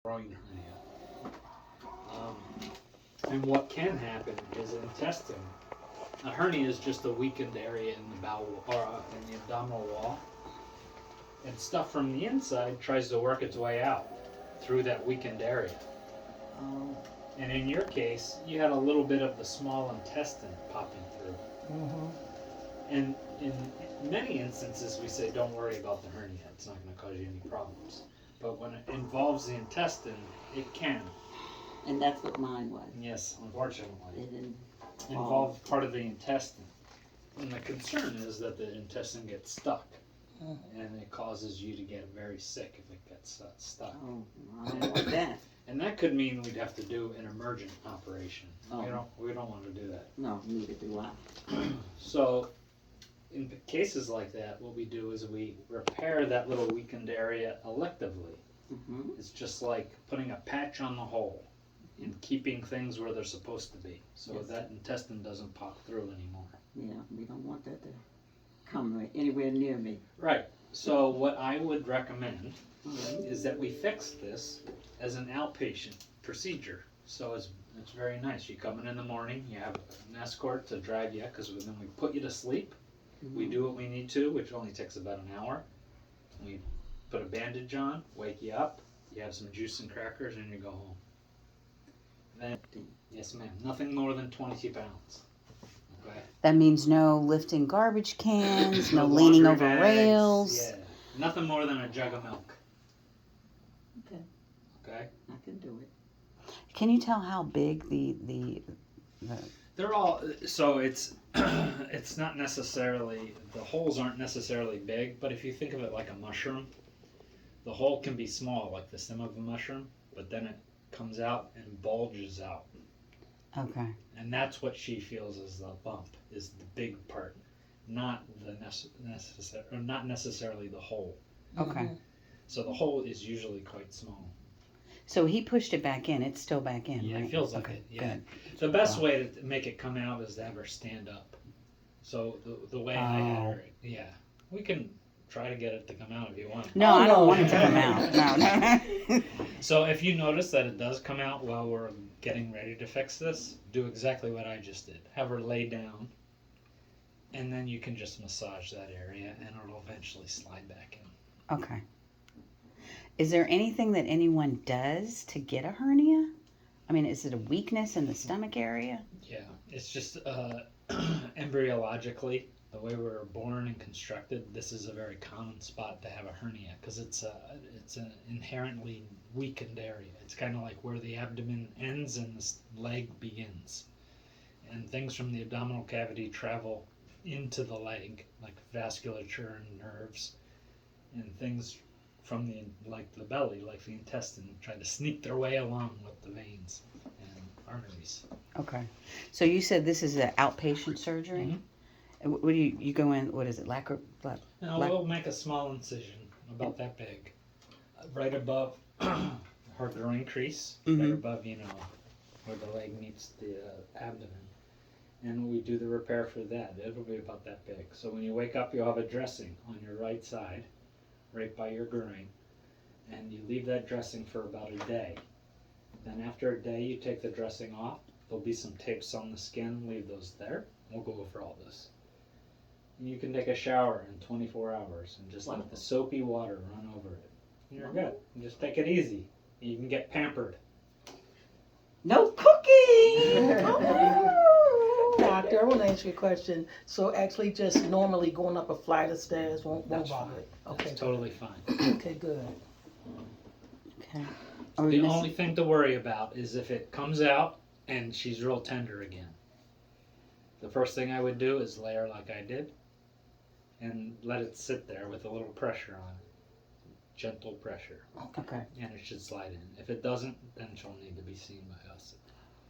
groin hernia. And what can happen is intestine. A hernia is just a weakened area in the bowel or in the abdominal wall, and stuff from the inside tries to work its way out through that weakened area. Oh. And in your case, you had a little bit of the small intestine popping through. Mm-hmm. And in many instances, we say, don't worry about the hernia. It's not going to cause you any problems. But when it involves the intestine, it can. And that's what mine was. Yes, unfortunately. It didn't Involve part of the intestine. And the concern is that the intestine gets stuck. Mm-hmm. And it causes you to get very sick if it gets stuck. Oh, I don't want that. And that could mean we'd have to do an emergent operation. Oh. We don't want to do that. No, neither do I. So, in cases like that, what we do is we repair that little weakened area electively. Mm-hmm. It's just like putting a patch on the hole and keeping things where they're supposed to be, so Yes. that intestine doesn't pop through anymore. Yeah, we don't want that to come anywhere near me. Right. So what I would recommend Mm-hmm. is that we fix this as an outpatient procedure. So it's very nice. You come in the morning, you have an escort to drive you, because then we put you to sleep. Mm-hmm. We do what we need to, which only takes about an hour. We put a bandage on, wake you up, you have some juice and crackers, and you go home. Then, yes ma'am, nothing more than 22 pounds. Okay? That means no lifting garbage cans, no laundry leaning over bags, rails. Yeah, nothing more than a jug of milk. Okay, Okay? I can do it. Can you tell how big the They're all, so it's it's not necessarily, the holes aren't necessarily big, but if you think of it like a mushroom, the hole can be small, like the stem of a mushroom, but then it comes out and bulges out. okay. And that's what she feels as the bump, is the big part, not the not necessarily the hole. Okay. Mm-hmm. So the hole is usually quite small. So he pushed it back in. It's still back in, Yeah, right? it feels like okay, it. Yeah. Good. The best Wow. way to make it come out is to have her stand up. So the way I had her, yeah, we can try to get it to come out if you want. No, Oh, I don't no. want it to come out. No. So if you notice that it does come out while we're getting ready to fix this, do exactly what I just did. Have her lay down, and then you can just massage that area, and it'll eventually slide back in. Okay. Is there anything that anyone does to get a hernia? I mean, is it a weakness in the stomach area? Yeah, it's just embryologically, the way we were born and constructed, this is a very common spot to have a hernia because it's an inherently weakened area. It's kind of like where the abdomen ends and the leg begins. And things from the abdominal cavity travel into the leg, like vasculature and nerves, and things from the belly, like the intestine, try to sneak their way along with the veins and arteries. Okay. So you said this is an outpatient surgery? Mhm. And what do you go in, what is it, Now we'll make a small incision about that big, right above her groin crease, right Mhm. above, where the leg meets the abdomen. And we do the repair for that. It'll be about that big. So when you wake up, you'll have a dressing on your right side, right by your groin, and you leave that dressing for about a day. Then after a day, you take the dressing off. There'll be some tapes on the skin. Leave those there. We'll go over all this. And you can take a shower in 24 hours and just let the soapy water run over it. You're good. And just take it easy. You can get pampered. No cooking! Doctor, I want to ask you a question. So actually just normally going up a flight of stairs won't That's bother fine. it? Okay, That's totally fine. okay, good. Okay. Are we The missing- only thing to worry about is if it comes out and she's real tender again. The first thing I would do is lay her like I did and let it sit there with a little pressure on it. Gentle pressure. Okay. And it should slide in. If it doesn't, then she'll need to be seen by us.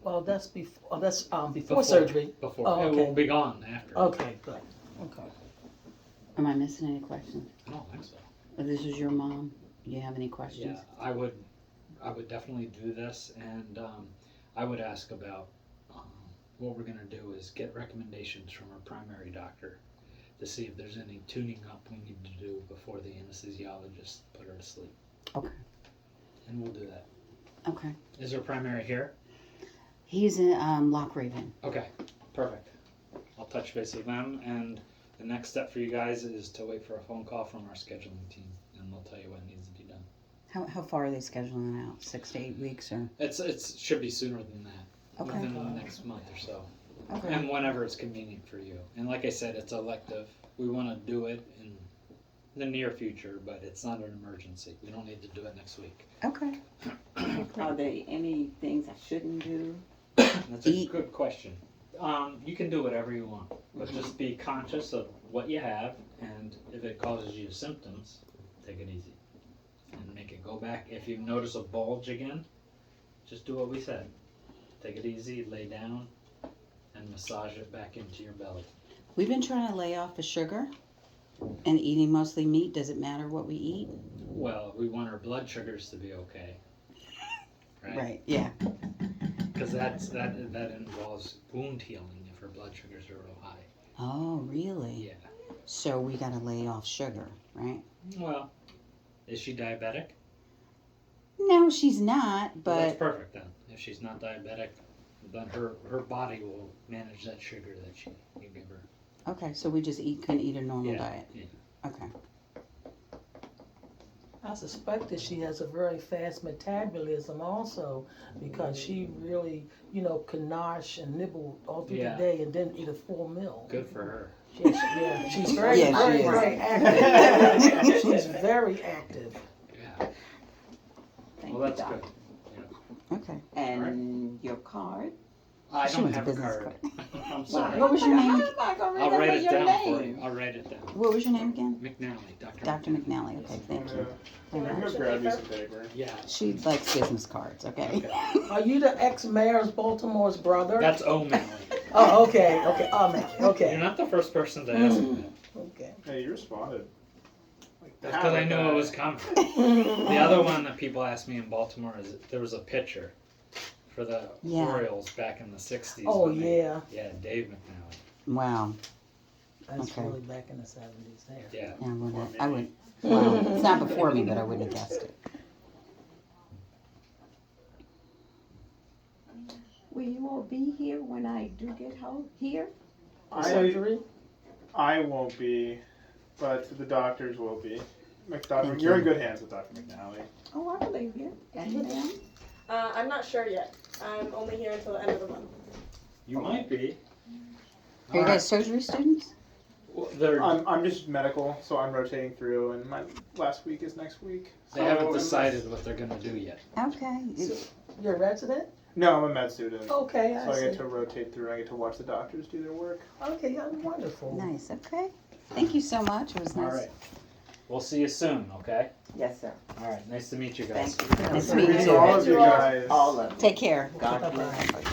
Well, that's before surgery. Before. Oh, It okay. will be gone after. Okay, good. Okay. Am I missing any questions? I don't think so. This is your mom. Do you have any questions? Yeah, I would definitely do this, and I would ask about what we're gonna do is get recommendations from our primary doctor to see if there's any tuning up we need to do before the anesthesiologist put her to sleep. Okay. And we'll do that. Okay. Is her primary here? He's in Lock Raven. Okay, perfect. I'll touch base with them, and the next step for you guys is to wait for a phone call from our scheduling team, and they'll tell you what needs to be done. How far are they scheduling out? 6 to 8 weeks or? It's should be sooner than that. Okay. Within the next month or so. Okay. And whenever it's convenient for you. And like I said, it's elective. We want to do it in the near future, but it's not an emergency. We don't need to do it next week. Okay. Are there any things I shouldn't do? That's a Eat. good question. You can do whatever you want, but just be conscious of what you have, and if it causes you symptoms, take it easy. And make it go back. If you notice a bulge again, just do what we said. Take it easy, lay down, and massage it back into your belly. We've been trying to lay off the sugar and eating mostly meat. Does it matter what we eat? Well, we want our blood sugars to be okay. Right? Yeah. Because that involves wound healing if our blood sugars are real high. Oh, really? Yeah. So we got to lay off sugar, right? Well, is she diabetic? No, she's not, Well, that's but perfect then. If she's not diabetic, then her body will manage that sugar that you give her. okay, so we just can eat a normal Yeah, diet. yeah. Okay. I suspect that she has a very fast metabolism also, because she really, can nosh and nibble all through Yeah. the day and then eat a full meal. Good for her. Yeah, she's very, Yeah, she very, is. very active. She's very active. Yeah. Thank Well, you, that's Doc. good. Okay. And your card? I She don't wants a have a business card. I'm sorry. What was your name? How am I gonna I'll write remember it your down for name? you. I'll write it down. What was your name again? McNally, Dr. Dr. McNally. Okay, thank you. I'm gonna grab you some paper. Yeah. She likes business cards, okay? Okay. Are you the ex-mayor of Baltimore's brother? That's O'Malley. Oh, okay, oh, man, You're okay, not the first person to ask me that. okay. Hey, you responded. That's because I knew it was coming. The other one that people ask me in Baltimore is there was a pitcher for the Yeah. Orioles back in the 60s. Oh, when they- yeah, Yeah, Dave McNally. Wow. that's Okay. really back in the 70s there. Yeah. Yeah, I would. Wow. It's not before me, but I wouldn't have guessed it. Will you all be here when I do get home here? Surgery? I won't be, but the doctors will be. Thank You're you. in good hands with Dr. McNally. Oh, I believe you. And them? I'm not sure yet. I'm only here until the end of the month. You might be. Are you guys surgery students? Well, they're, I'm just medical, so I'm rotating through, and my last week is next week. they haven't decided what they're going to do yet. Okay. You're a resident? No, I'm a med student. Okay, So I I get see. to rotate through. I get to watch the doctors do their work. Okay, wonderful. Nice. Okay. Thank you so much. It was All nice. right. We'll see you soon, okay? Yes, sir. All right. Nice to meet you guys. Thank you. Nice to meet you Thank too. all of you guys. All of you. Take care. God Bye-bye. bless.